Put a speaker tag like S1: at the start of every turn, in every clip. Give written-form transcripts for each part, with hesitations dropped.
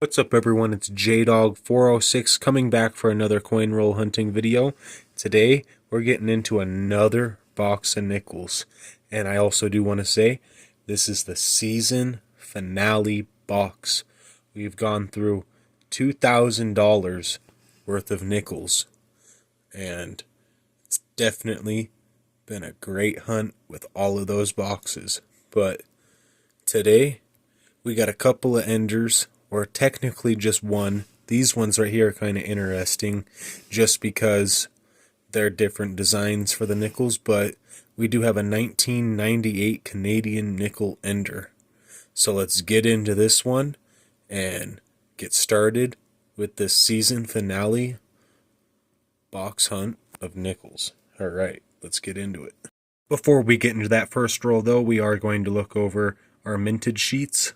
S1: What's up everyone, it's JDog406 coming back for another coin roll hunting video. Today we're getting into another box of nickels. And I also do want to say, this is the season finale box. We've gone through $2,000 worth of nickels. And it's definitely been a great hunt with all of those boxes. But today we got a couple of enders, or technically just one. These ones right here are kind of interesting just because they're different designs for the nickels, but we do have a 1998 Canadian nickel ender. So let's get into this one and get started with this season finale box hunt of nickels. Alright, let's get into it. Before we get into that first roll though, we are going to look over our minted sheets.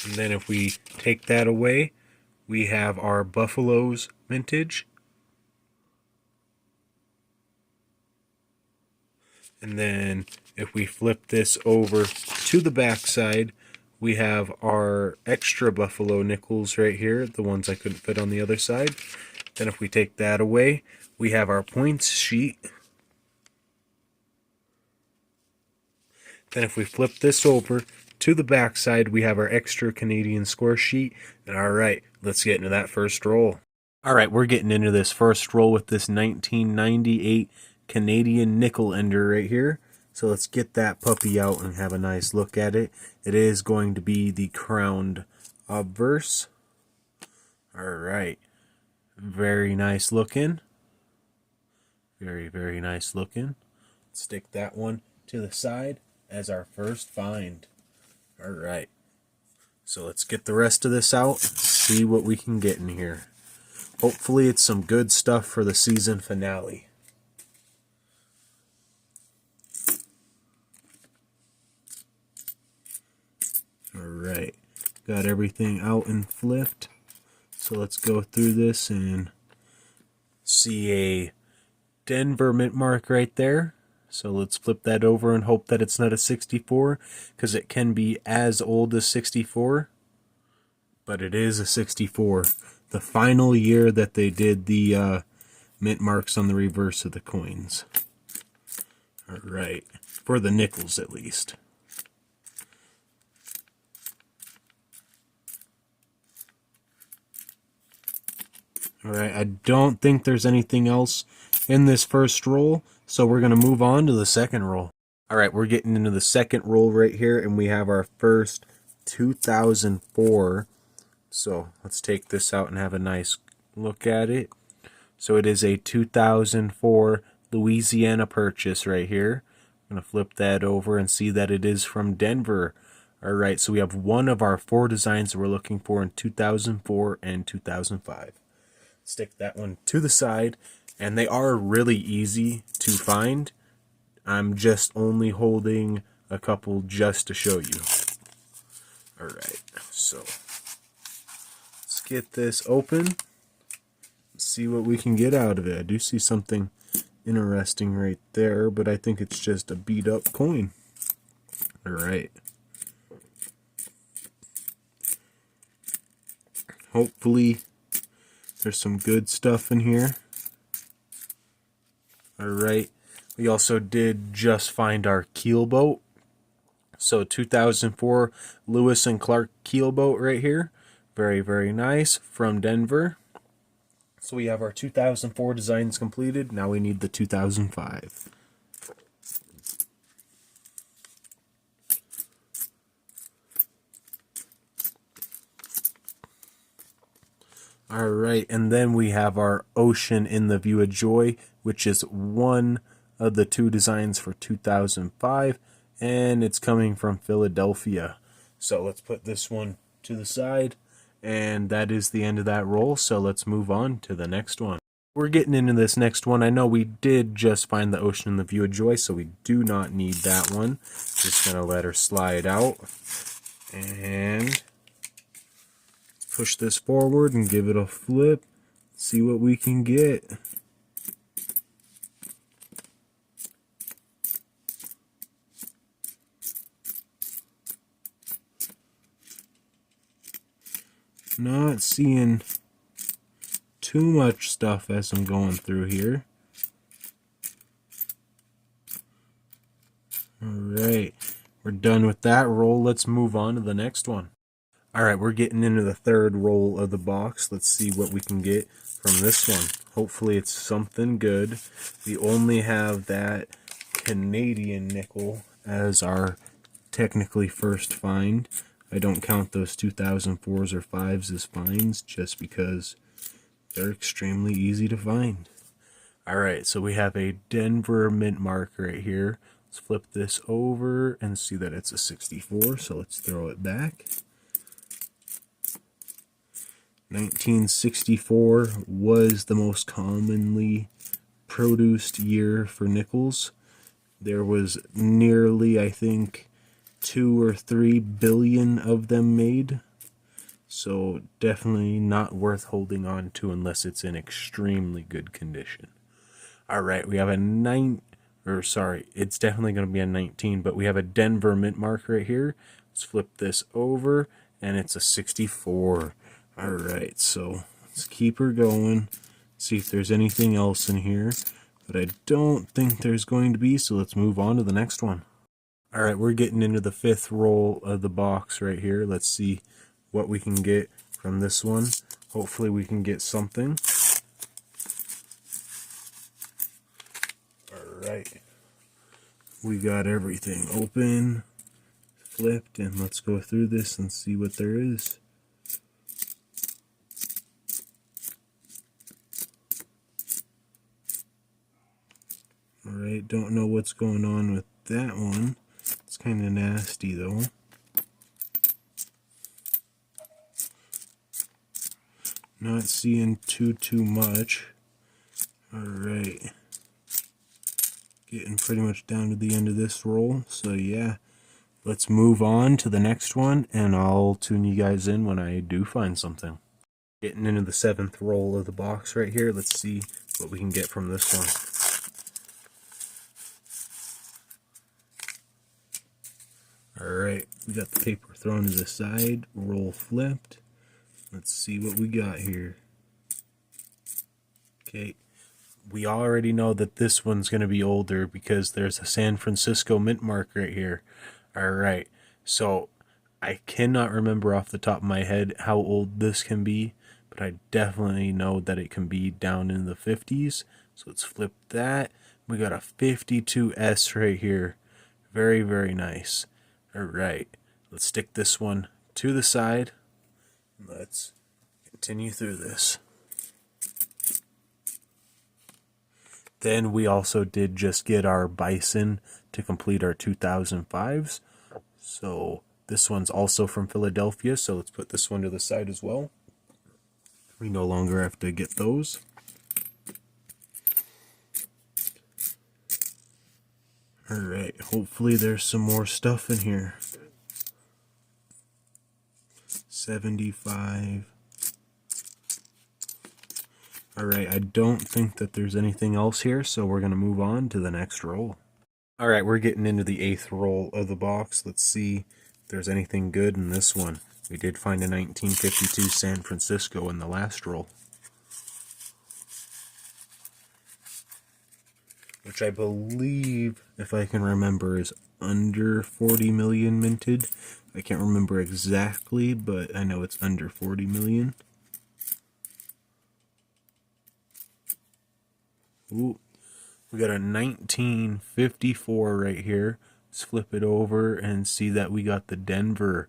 S1: And then if we take that away, we have our Buffalo's mintage. And then if we flip this over to the back side, we have our extra Buffalo nickels right here, the ones I couldn't fit on the other side. Then if we take that away, we have our points sheet. Then if we flip this over to the back side, we have our extra Canadian score sheet. And alright, let's get into that first roll. Alright, we're getting into this first roll with this 1998 Canadian nickel ender right here. So let's get that puppy out and have a nice look at it. It is going to be the crowned obverse. Alright, very nice looking. Very, very nice looking. Stick that one to the side as our first find. Alright, so let's get the rest of this out, see what we can get in here. Hopefully it's some good stuff for the season finale. Alright, got everything out and flipped. So let's go through this and see a Denver mint mark right there. So let's flip that over and hope that it's not a 64, because it can be as old as 64, but it is a 64. The final year that they did the mint marks on the reverse of the coins. Alright, for the nickels at least. Alright, I don't think there's anything else in this first roll, so we're going to move on to the second roll. Alright, we're getting into the second roll right here, and we have our first 2004. So let's take this out and have a nice look at it. So it is a 2004 Louisiana purchase right here. I'm going to flip that over and see that it is from Denver. Alright, so we have one of our four designs that we're looking for in 2004 and 2005. Stick that one to the side, and they are really easy to find. I'm just only holding a couple just to show you. Alright, so let's get this open, see what we can get out of it. I do see something interesting right there, but I think it's just a beat up coin. Alright. Hopefully there's some good stuff in here. Alright, we also did just find our keelboat. So 2004 Lewis and Clark keelboat right here. Very, very nice, from Denver. So we have our 2004 designs completed. Now we need the 2005. Alright, and then we have our Ocean in the View of Joy, which is one of the two designs for 2005, and it's coming from Philadelphia. So let's put this one to the side, and that is the end of that roll, so let's move on to the next one. We're getting into this next one. I know we did just find the Ocean in the View of Joy, so we do not need that one. Just going to let her slide out, and push this forward and give it a flip. See what we can get. Not seeing too much stuff as I'm going through here. Alright, we're done with that roll. Let's move on to the next one. Alright, we're getting into the third roll of the box. Let's see what we can get from this one. Hopefully it's something good. We only have that Canadian nickel as our technically first find. I don't count those 2004s or 5s as finds just because they're extremely easy to find. Alright, so we have a Denver mint mark right here. Let's flip this over and see that it's a 64, so let's throw it back. 1964 was the most commonly produced year for nickels. There was nearly, I think, 2 or 3 billion of them made. So definitely not worth holding on to unless it's in extremely good condition. Alright, we have a it's definitely going to be a 19, but we have a Denver mint mark right here. Let's flip this over, and it's a 64. Alright, so let's keep her going, see if there's anything else in here, but I don't think there's going to be, so let's move on to the next one. Alright, we're getting into the fifth roll of the box right here. Let's see what we can get from this one. Hopefully we can get something. Alright, we got everything open, flipped, and let's go through this and see what there is. Alright, don't know what's going on with that one. It's kind of nasty though. Not seeing too much. Alright. Getting pretty much down to the end of this roll. So yeah, let's move on to the next one, and I'll tune you guys in when I do find something. Getting into the seventh roll of the box right here. Let's see what we can get from this one. Alright, we got the paper thrown to the side, roll flipped. Let's see what we got here. Okay, we already know that this one's going to be older because there's a San Francisco mint mark right here. Alright, so I cannot remember off the top of my head how old this can be, but I definitely know that it can be down in the 50s. So let's flip that. We got a 52S right here. Very, very nice. Alright, let's stick this one to the side. Let's continue through this. Then we also did just get our Bison to complete our 2005s. So this one's also from Philadelphia, so let's put this one to the side as well. We no longer have to get those. Alright, hopefully there's some more stuff in here. 75. Alright, I don't think that there's anything else here, so we're going to move on to the next roll. Alright, we're getting into the eighth roll of the box. Let's see if there's anything good in this one. We did find a 1952 San Francisco in the last roll, which I believe, if I can remember, is under 40 million minted. I can't remember exactly, but I know it's under 40 million. Ooh, we got a 1954 right here. Let's flip it over and see that we got the Denver.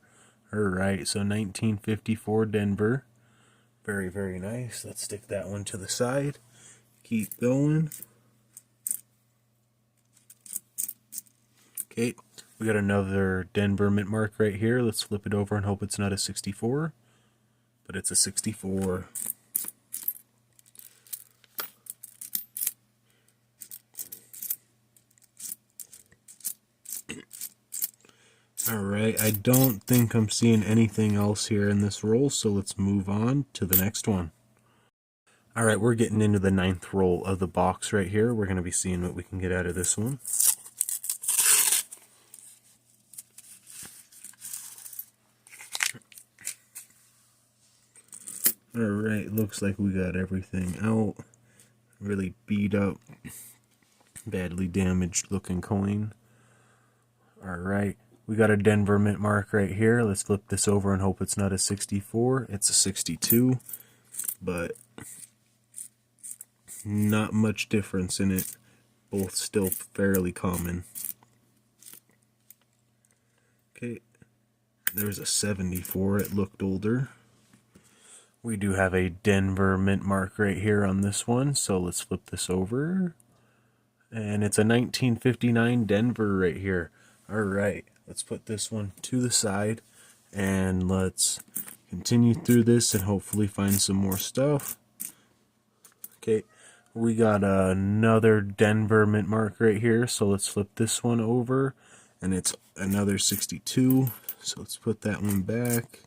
S1: Alright, so 1954 Denver. Very, very nice. Let's stick that one to the side. Keep going. Okay, we got another Denver mint mark right here. Let's flip it over and hope it's not a 64, but it's a 64. Alright, I don't think I'm seeing anything else here in this roll, so let's move on to the next one. Alright, we're getting into the ninth roll of the box right here. We're going to be seeing what we can get out of this one. Alright, looks like we got everything out. Really beat up, badly damaged looking coin. Alright, we got a Denver mint mark right here. Let's flip this over and hope it's not a 64. It's a 62, but not much difference in it. Both still fairly common. Okay, there's a 74. It looked older. We do have a Denver mint mark right here on this one, so let's flip this over. And it's a 1959 Denver right here. Alright, let's put this one to the side and let's continue through this and hopefully find some more stuff. Okay, we got another Denver mint mark right here, so let's flip this one over. And it's another 62, so let's put that one back.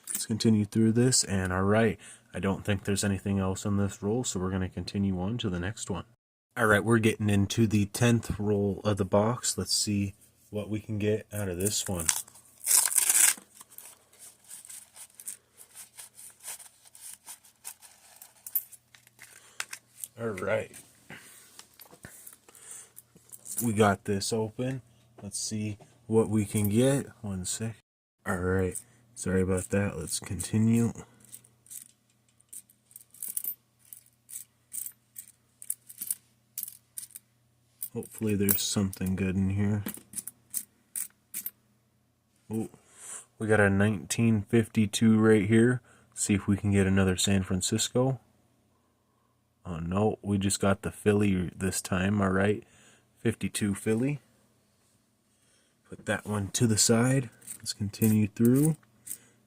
S1: Let's continue through this, and alright, I don't think there's anything else in this roll, so we're going to continue on to the next one. Alright, we're getting into the 10th roll of the box. Let's see what we can get out of this one. Alright, we got this open. Let's see what we can get. One sec. Alright, sorry about that. Let's continue. Hopefully there's something good in here. Oh, we got a 1952 right here. See if we can get another San Francisco. Oh no, we just got the Philly this time. Alright, 52 Philly. Put that one to the side. Let's continue through.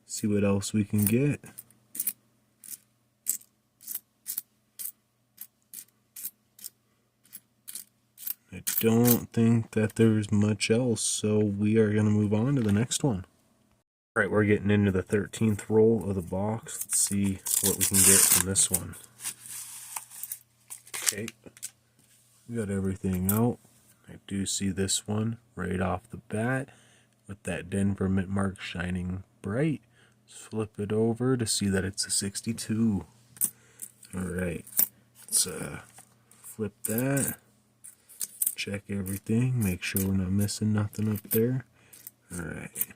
S1: See what else we can get. I don't think that there's much else, so we are going to move on to the next one. Alright, we're getting into the 13th roll of the box. Let's see what we can get from this one. Okay, we got everything out. I do see this one right off the bat with that Denver mint mark shining bright. Let's flip it over to see that it's a 62. Alright, let's flip that. Check everything, make sure we're not missing nothing up there. Alright.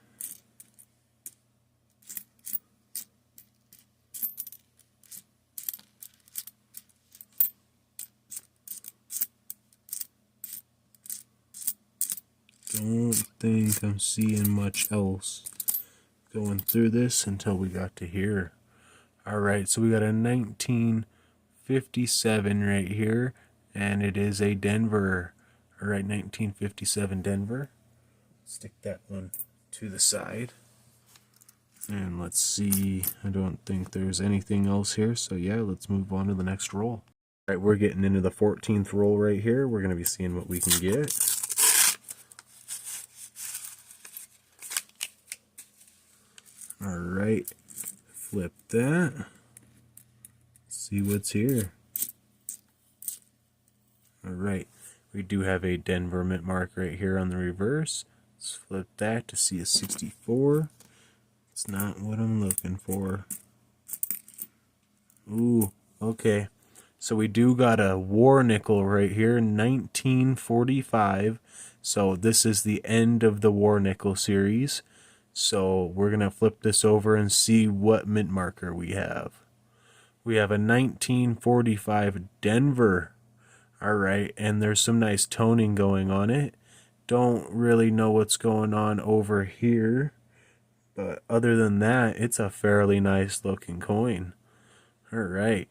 S1: Don't think I'm seeing much else going through this until we got to here. Alright, so we got a 1957 right here, and it is a Denver. Alright, 1957 Denver. Stick that one to the side. And let's see, I don't think there's anything else here, so yeah, let's move on to the next roll. Alright, we're getting into the 14th roll right here. We're going to be seeing what we can get. Alright, flip that. See what's here. Alright, we do have a Denver mint mark right here on the reverse. Let's flip that to see a 64. It's not what I'm looking for. Ooh, okay. So we do got a war nickel right here, 1945. So this is the end of the war nickel series. So we're going to flip this over and see what mint marker we have. We have a 1945 Denver. Alright, and there's some nice toning going on it. Don't really know what's going on over here. But other than that, it's a fairly nice looking coin. Alright,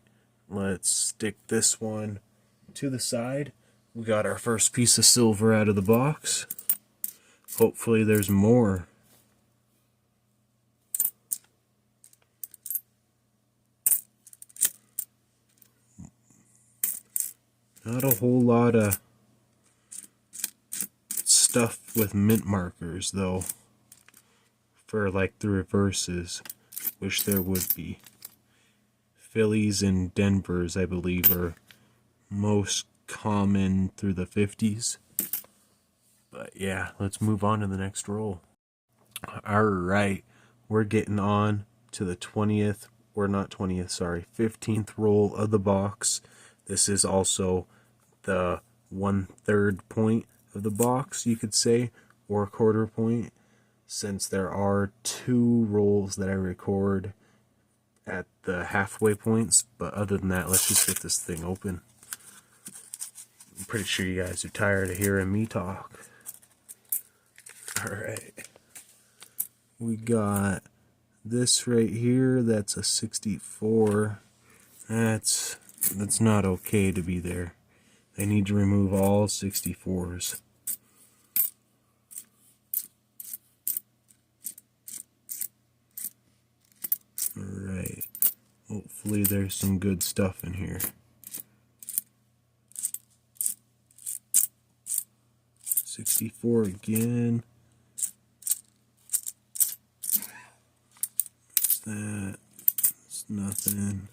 S1: let's stick this one to the side. We got our first piece of silver out of the box. Hopefully there's more. Not a whole lot of stuff with mint markers though, for like the reverses. Wish there would be. Phillies and Denvers, I believe, are most common through the 50s. But yeah, let's move on to the next roll. Alright, we're getting on to the 20th or not 20th, sorry, 15th roll of the box. This is also the 1/3 point of the box, you could say, or 1/4 point, since there are 2 rolls that I record at the halfway points. But other than that, let's just get this thing open. I'm pretty sure you guys are tired of hearing me talk. Alright. We got this right here, that's a 64. That's not okay to be there. They need to remove all 64s. Alright. Hopefully there's some good stuff in here. 64 again. That. It's nothing.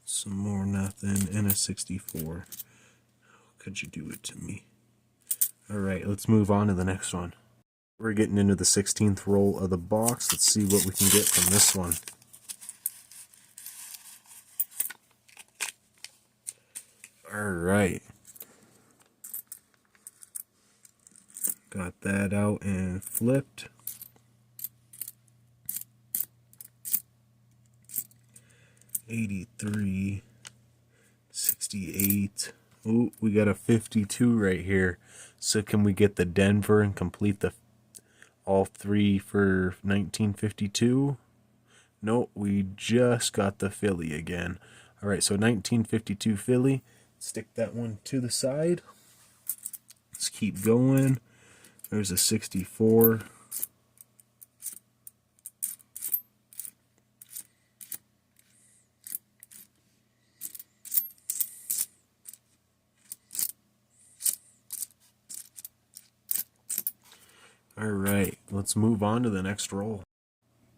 S1: Some more nothing. And a 64. How could you do it to me? Alright, let's move on to the next one. We're getting into the 16th roll of the box. Let's see what we can get from this one. Alright. Got that out and flipped. $83, $68. Oh, we got a 52 right here. So can we get the Denver and complete the all 3 for 1952? Nope, we just got the Philly again. Alright, so 1952 Philly. Stick that one to the side. Let's keep going. There's a 64. Alright, let's move on to the next roll.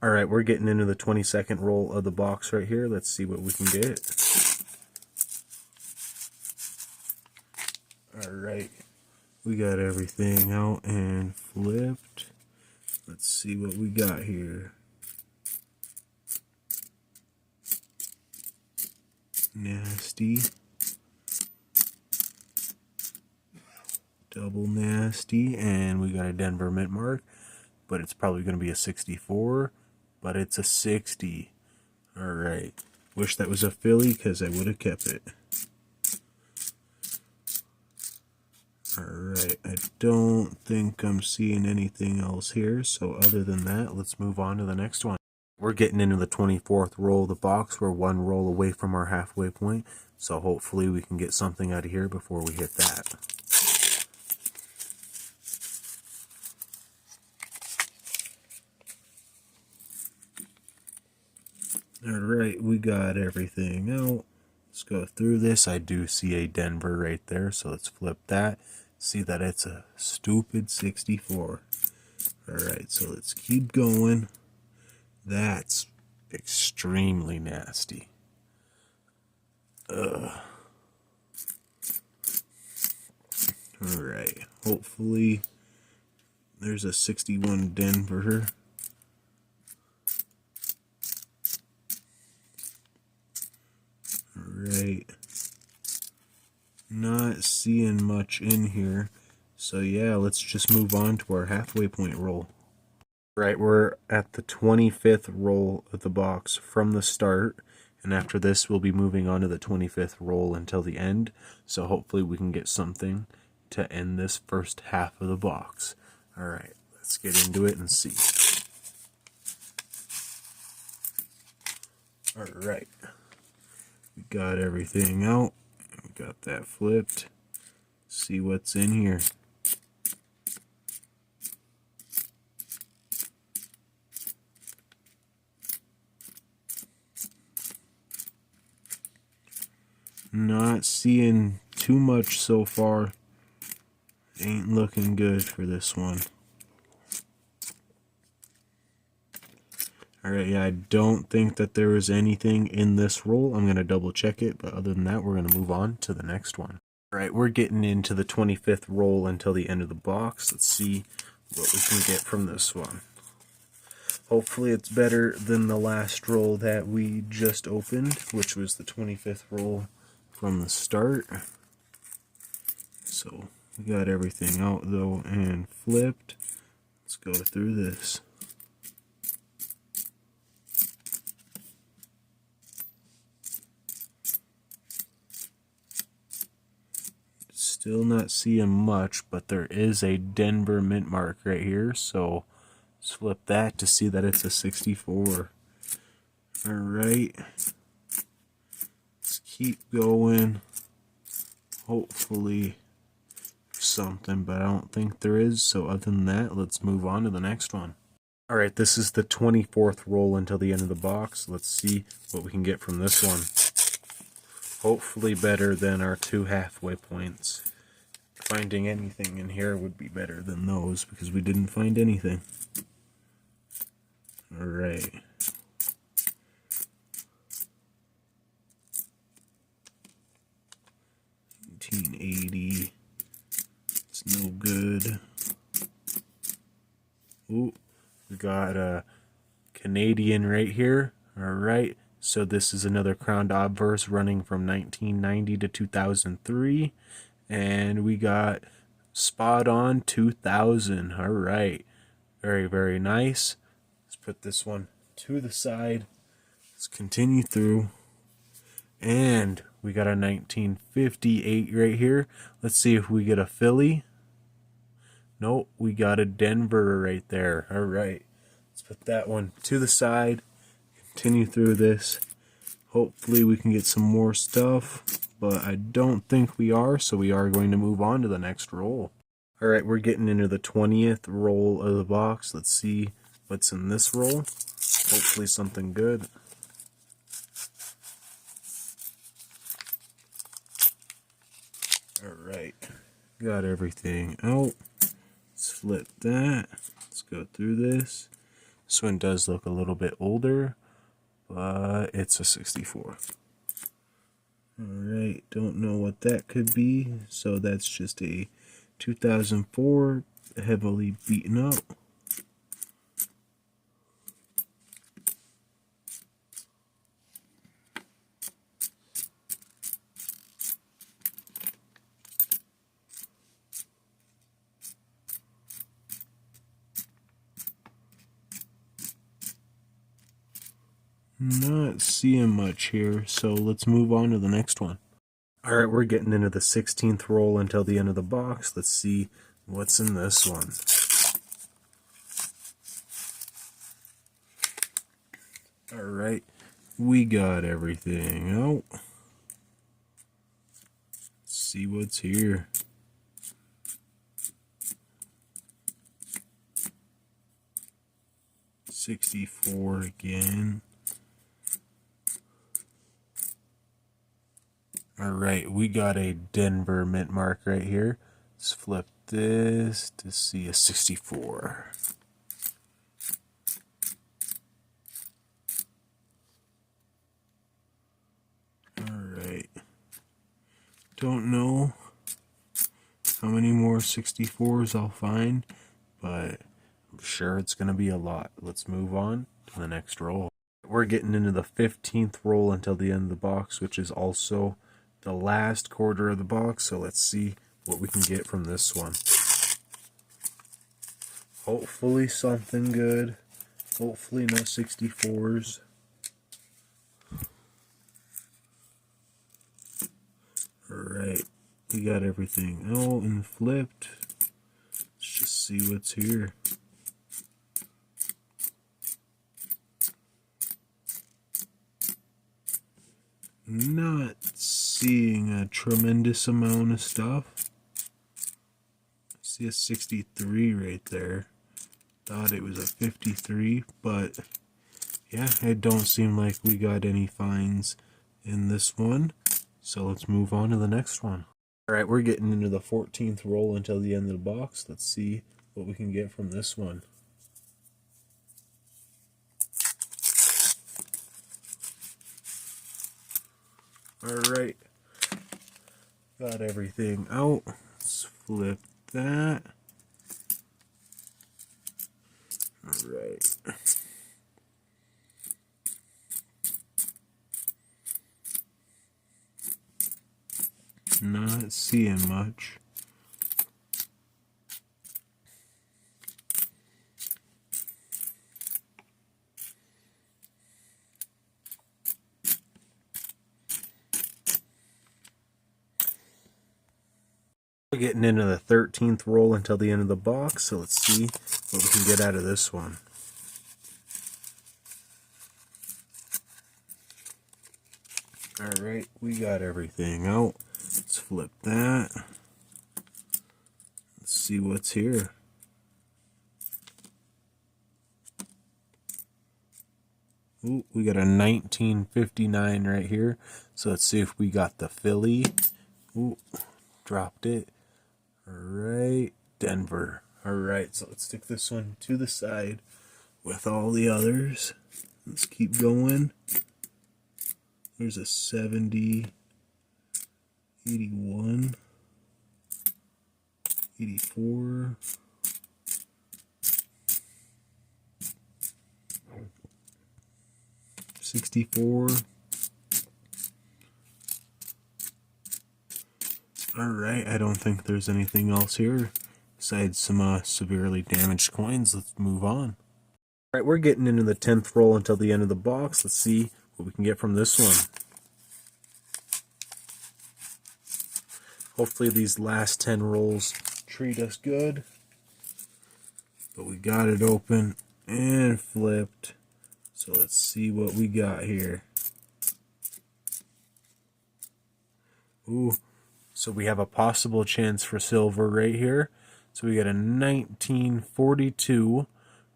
S1: Alright, we're getting into the 22nd roll of the box right here. Let's see what we can get. Alright, we got everything out and flipped. Let's see what we got here. Nasty. Double nasty, and we got a Denver mint mark, but it's probably going to be a 64, but it's a 60. Alright, wish that was a Philly because I would have kept it. Alright, I don't think I'm seeing anything else here, so other than that, let's move on to the next one. We're getting into the 24th roll of the box. We're 1 roll away from our halfway point, so hopefully we can get something out of here before we hit that. Alright, we got everything out. Let's go through this. I do see a Denver right there, so let's flip that. See that it's a stupid 64. Alright, so let's keep going. That's extremely nasty. Ugh. Alright, hopefully there's a 61 Denver. Alright, not seeing much in here, so yeah, let's just move on to our halfway point roll. Right, we're at the 25th roll of the box from the start, and after this we'll be moving on to the 25th roll until the end, so hopefully we can get something to end this first half of the box. Alright, let's get into it and see. Alright. We got everything out. We got that flipped. See what's in here. Not seeing too much so far. Ain't looking good for this one. Alright, yeah, I don't think that there is anything in this roll. I'm going to double check it, but other than that, we're going to move on to the next one. Alright, we're getting into the 25th roll until the end of the box. Let's see what we can get from this one. Hopefully it's better than the last roll that we just opened, which was the 25th roll from the start. So we got everything out though and flipped. Let's go through this. Still not seeing much, but there is a Denver mint mark right here, so let's flip that to see that it's a 64. Alright, let's keep going. Hopefully something, but I don't think there is, so other than that, let's move on to the next one. Alright, this is the 24th roll until the end of the box. Let's see what we can get from this one. Hopefully better than our 2 halfway points. Finding anything in here would be better than those because we didn't find anything. Alright. $19.80. It's no good. Ooh, we got a Canadian right here. Alright. So this is another crowned obverse running from 1990 to 2003. And we got spot on 2000. All right. Very, very nice. Let's put this one to the side. Let's continue through. And we got a 1958 right here. Let's see if we get a Philly. Nope, we got a Denver right there. All right. Let's put that one to the side. Continue through this. Hopefully we can get some more stuff, but I don't think we are, so we are going to move on to the next roll. Alright, we're getting into the 20th roll of the box. Let's see what's in this roll. Hopefully something good. Alright, got everything out. Let's flip that. Let's go through this. This one does look a little bit older, but it's a 64. Alright, don't know what that could be, so that's just a 2004, heavily beaten up. Not seeing much here, so let's move on to the next one. Alright, we're getting into the 16th roll until the end of the box. Let's see what's in this one. Alright, we got everything out. Let's see what's here. $64 again. Alright, we got a Denver mint mark right here. Let's flip this to see a 64. Alright. Don't know how many more 64s I'll find, but I'm sure it's going to be a lot. Let's move on to the next roll. We're getting into the 15th roll until the end of the box, which is also the last quarter of the box, so let's see what we can get from this one. Hopefully something good. Hopefully no 64s. Alright, we got everything out and flipped. Let's just see what's here. Not seeing a tremendous amount of stuff. I see a 63 right there. Thought it was a 53, but yeah, it don't seem like we got any finds in this one. So let's move on to the next one. Alright, we're getting into the 14th roll until the end of the box. Let's see what we can get from this one. Alright, got everything out. Let's flip that. Alright, not seeing much. We're getting into the 13th roll until the end of the box, so let's see what we can get out of this one. Alright, we got everything out. Let's flip that. Let's see what's here. Ooh, we got a 1959 right here. So let's see if we got the Philly. Ooh, dropped it. Alright, Denver. Alright, so let's stick this one to the side with all the others. Let's keep going. There's a 70, 81, 84, 64. Alright, I don't think there's anything else here besides some severely damaged coins. Let's move on. Alright, we're getting into the 10th roll until the end of the box. Let's see what we can get from this one. Hopefully these last 10 rolls treat us good. But we got it open and flipped. So let's see what we got here. Ooh, so we have a possible chance for silver right here. So we got a 1942,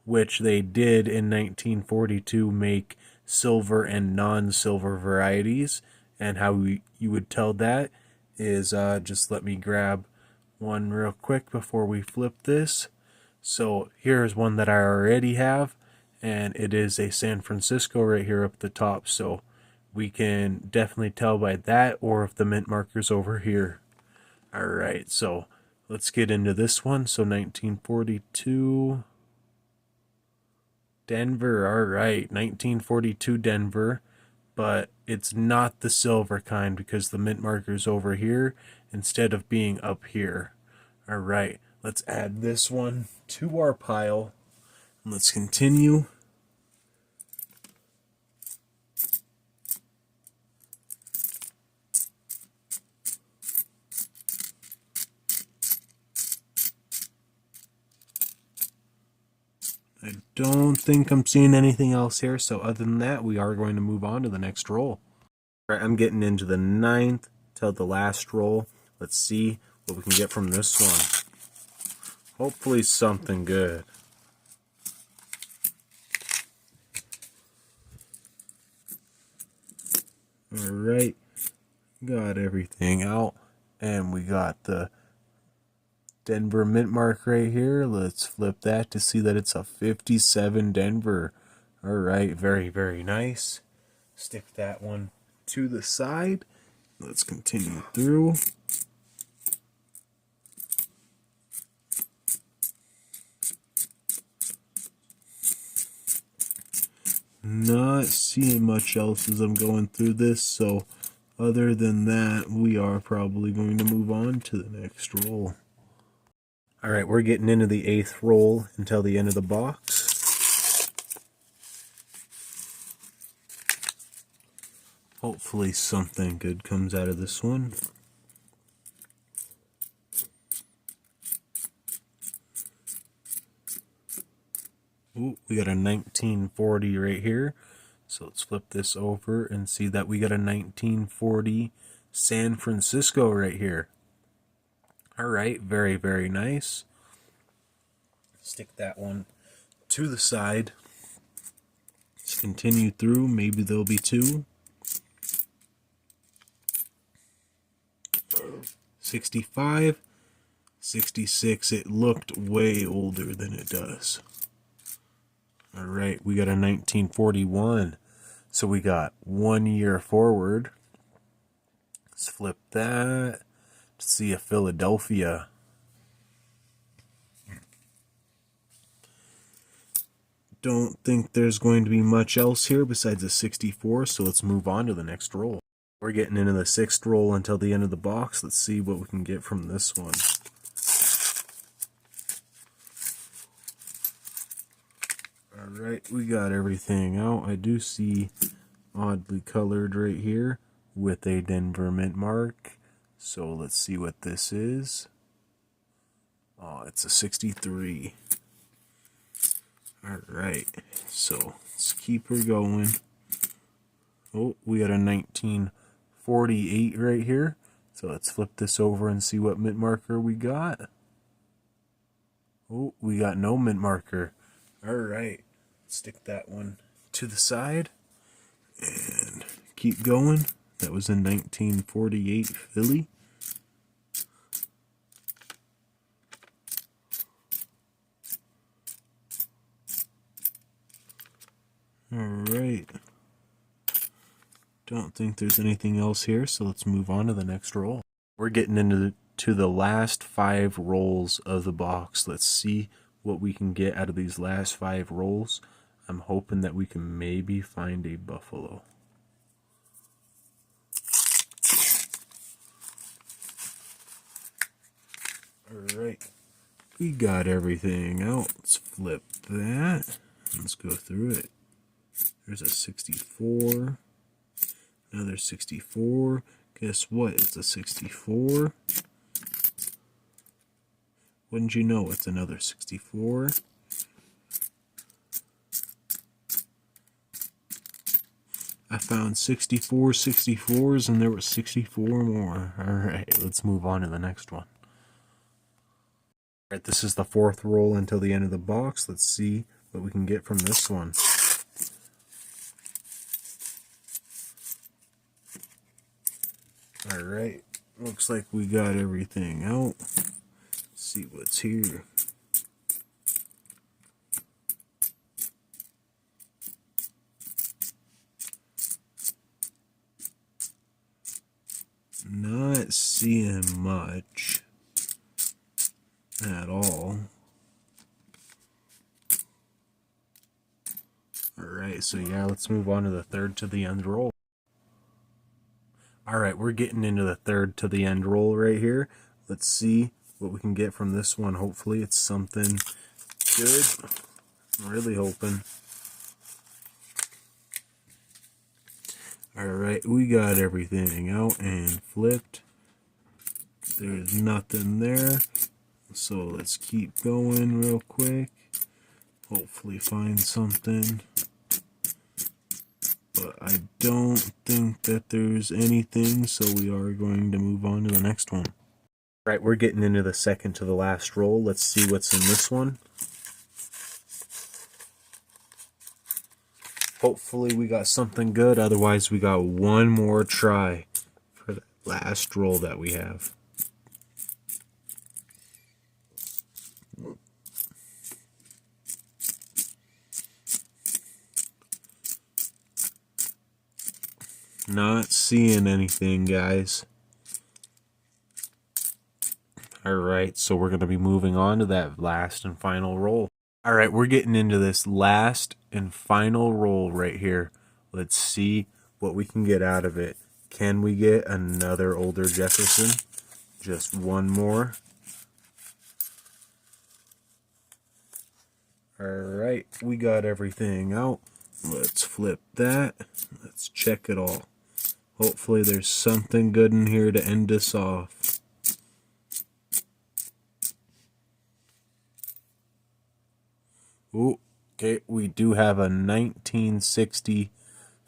S1: which they did in 1942 make silver and non-silver varieties. And how you would tell that is just let me grab one real quick before we flip this. So here's one that I already have, and it is a San Francisco right here up the top. So we can definitely tell by that, or if the mint marker's over here. Alright, so let's get into this one. So 1942 Denver. Alright, 1942 Denver, but it's not the silver kind because the mint marker's over here instead of being up here. Alright, let's add this one to our pile. Let's continue. I don't think I'm seeing anything else here, so other than that, we are going to move on to the next roll. Alright, I'm getting into the 9th till the last roll. Let's see what we can get from this one. Hopefully something good. Alright, got everything out, and we got the Denver mint mark right here. Let's flip that to see that it's a 57 Denver. Alright, very, very nice. Stick that one to the side. Let's continue through. Not seeing much else as I'm going through this, so other than that, we are probably going to move on to the next roll. Alright, we're getting into the 8th roll until the end of the box. Hopefully something good comes out of this one. Ooh, we got a 1940 right here. So let's flip this over and see that we got a 1940 San Francisco right here. Alright, very, very nice. Stick that one to the side. Let's continue through. Maybe there'll be two. 65, 66. It looked way older than it does. Alright, we got a 1941. So we got 1 year forward. Let's flip that to see a Philadelphia. Don't think there's going to be much else here besides a 64, so let's move on to the next roll. We're getting into the 6th roll until the end of the box. Let's see what we can get from this one. Alright, we got everything out. I do see oddly colored right here with a Denver Mint mark. So let's see what this is. Oh, it's a 63. Alright, so let's keep her going. Oh, we got a 1948 right here. So let's flip this over and see what mint marker we got. Oh, we got no mint marker. Alright, stick that one to the side and keep going. That was a 1948 Philly. Alright. Don't think there's anything else here, so let's move on to the next roll. We're getting into the last 5 rolls of the box. Let's see what we can get out of these last 5 rolls. I'm hoping that we can maybe find a buffalo. Alright, we got everything out. Let's flip that. Let's go through it. There's a 64. Another 64. Guess what? It's a 64. Wouldn't you know it's another 64? I found 64 64s and there were 64 more. Alright, let's move on to the next one. Alright, this is the 4th roll until the end of the box. Let's see what we can get from this one. Alright, looks like we got everything out. Let's see what's here. Not seeing much at all. Alright, so yeah, let's move on to the 3rd to the end roll. Alright, we're getting into the 3rd to the end roll right here. Let's see what we can get from this one. Hopefully it's something good. I'm really hoping. Alright, we got everything out and flipped. There's nothing there. So let's keep going real quick. Hopefully find something. But I don't think that there's anything, so we are going to move on to the next one. Right, we're getting into the 2nd to the last roll. Let's see what's in this one. Hopefully we got something good, otherwise we got one more try for the last roll that we have. Not seeing anything, guys. Alright, so we're going to be moving on to that last and final roll. Alright, we're getting into this last and final roll right here. Let's see what we can get out of it. Can we get another older Jefferson? Just one more. Alright, we got everything out. Let's flip that. Let's check it all. Hopefully there's something good in here to end us off. Ooh, okay, we do have a 1960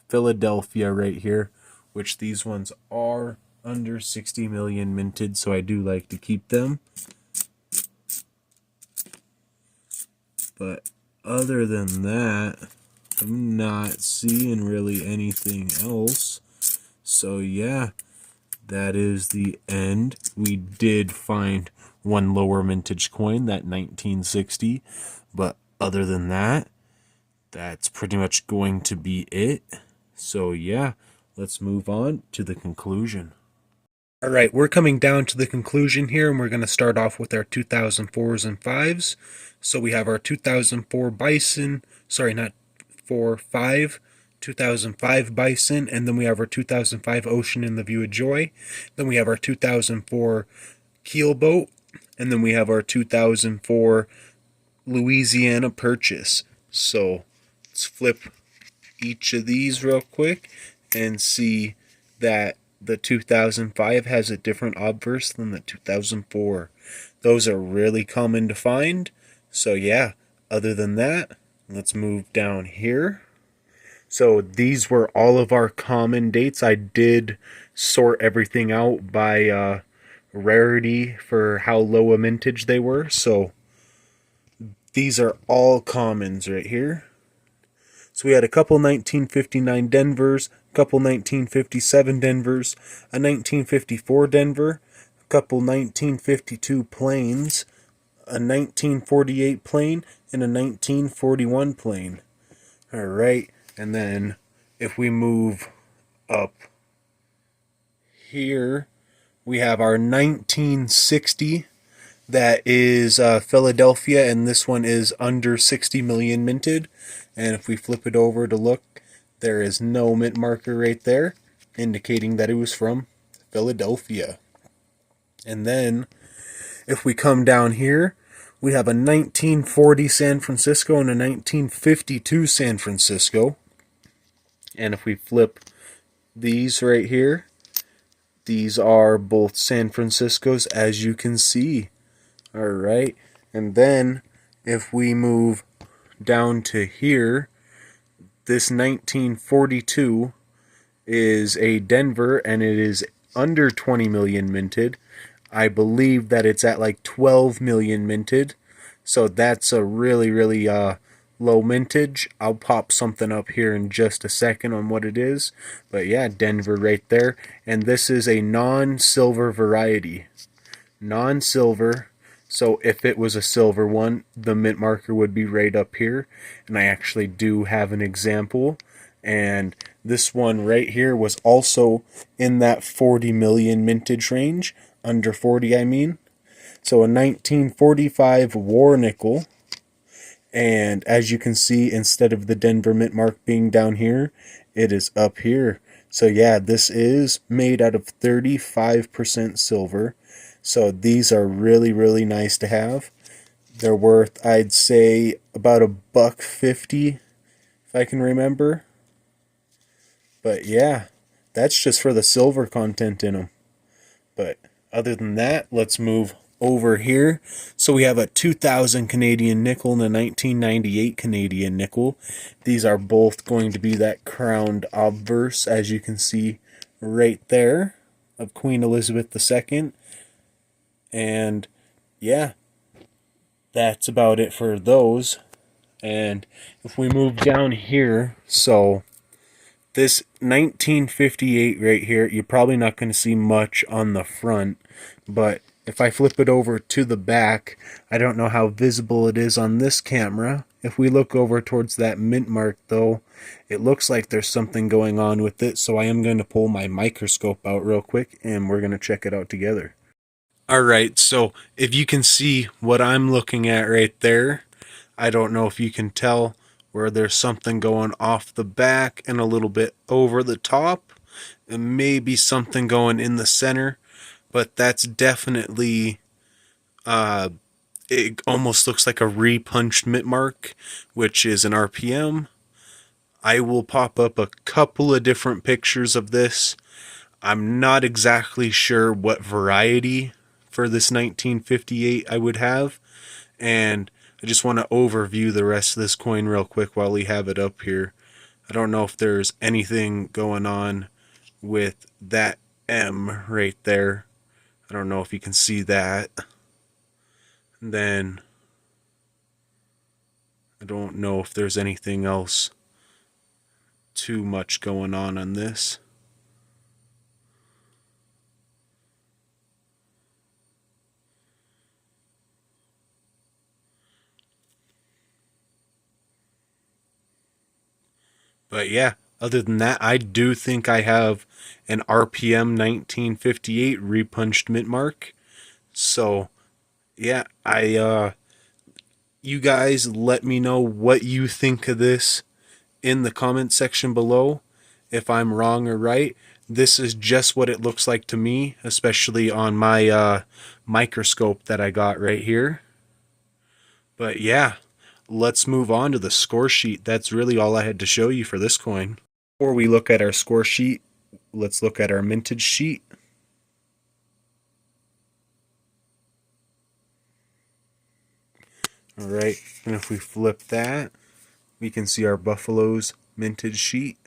S1: Philadelphia right here, which these ones are under 60 million minted, so I do like to keep them. But other than that, I'm not seeing really anything else. So yeah, that is the end. We did find one lower mintage coin, that 1960, but other than that, that's pretty much going to be it. So yeah, let's move on to the conclusion. Alright, we're coming down to the conclusion here, and we're going to start off with our 2004s and 5s. So we have our 2004 Bison, sorry, not 4, 5, 2005 Bison, and then we have our 2005 Ocean in the View of Joy. Then we have our 2004 Keelboat, and then we have our 2004 Louisiana Purchase. So let's flip each of these real quick and see that the 2005 has a different obverse than the 2004. Those are really common to find. So yeah, other than that, let's move down here. So these were all of our common dates. I did sort everything out by rarity for how low a mintage they were. So these are all commons right here. So we had a couple 1959 Denvers, a couple 1957 Denvers, a 1954 Denver, a couple 1952 planes, a 1948 plane, and a 1941 plane. All right, and then if we move up here, we have our 1960. That is Philadelphia, and this one is under 60 million minted. And if we flip it over to look, there is no mint marker right there, indicating that it was from Philadelphia. And then, if we come down here, we have a 1940 San Francisco and a 1952 San Francisco. And if we flip these right here, these are both San Franciscos, as you can see. Alright, and then if we move down to here, this 1942 is a Denver, and it is under 20 million minted. I believe that it's at like 12 million minted, so that's a really, really low mintage. I'll pop something up here in just a second on what it is, but yeah, Denver right there. And this is a non-silver variety. Non-silver. So if it was a silver one, the mint marker would be right up here. And I actually do have an example. And this one right here was also in that 40 million mintage range. Under 40, I mean. So a 1945 War Nickel. And as you can see, instead of the Denver mint mark being down here, it is up here. So yeah, this is made out of 35% silver. So these are really, really nice to have. They're worth, I'd say, about $1.50, if I can remember. But yeah, that's just for the silver content in them. But other than that, let's move over here. So we have a 2000 Canadian nickel and a 1998 Canadian nickel. These are both going to be that crowned obverse, as you can see right there, of Queen Elizabeth II. And yeah, that's about it for those. And if we move down here, so this 1958 right here, you're probably not going to see much on the front, but if I flip it over to the back, I don't know how visible it is on this camera. If we look over towards that mint mark though, it looks like there's something going on with it, so I am going to pull my microscope out real quick and we're going to check it out together. Alright, so if you can see what I'm looking at right there, I don't know if you can tell where there's something going off the back and a little bit over the top, and maybe something going in the center, but that's definitely, it almost looks like a repunched mint mark, which is an RPM. I will pop up a couple of different pictures of this. I'm not exactly sure what variety for this 1958 I would have, and I just want to overview the rest of this coin real quick while we have it up here. I don't know if there's anything going on with that M right there. I don't know if you can see that. And then I don't know if there's anything else too much going on this. But yeah, other than that, I do think I have an RPM 1958 repunched mint mark. So yeah, you guys let me know what you think of this in the comment section below if I'm wrong or right. This is just what it looks like to me, especially on my microscope that I got right here. But yeah, let's move on to the score sheet. That's really all I had to show you for this coin. Before we look at our score sheet, let's look at our mintage sheet. Alright, and if we flip that, we can see our Buffalo's mintage sheet.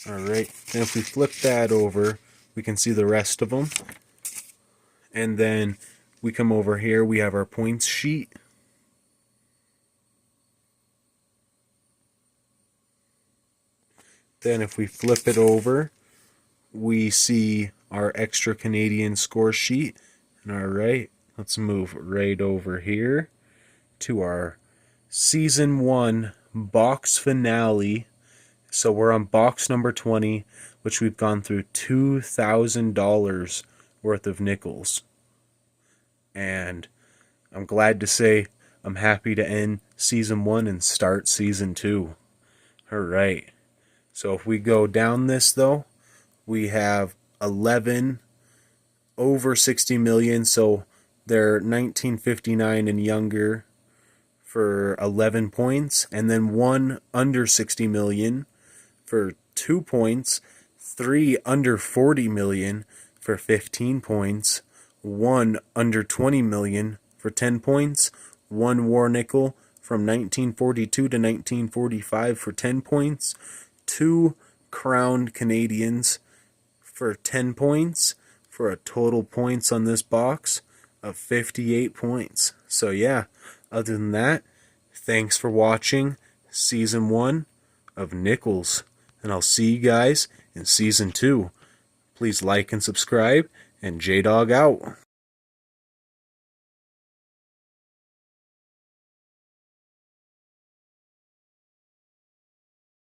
S1: Alright, and if we flip that over, we can see the rest of them. And then we come over here, we have our points sheet. Then if we flip it over, we see our extra Canadian score sheet. And alright, let's move right over here to our Season 1 box finale. So we're on box number 20, which we've gone through $2,000 worth of nickels. And I'm glad to say I'm happy to end Season 1 and start Season 2. Alright, so if we go down this though, we have 11 over 60 million, so they're 1959 and younger for 11 points, and then one under 60 million for 2 points, 3 under 40 million for 15 points, 1 under 20 million for 10 points, 1 war nickel from 1942 to 1945 for 10 points, 2 crowned Canadians for 10 points, for a total points on this box of 58 points. So yeah, other than that, thanks for watching Season 1 of Nickels, and I'll see you guys in Season 2. Please like and subscribe, and J-Dog out.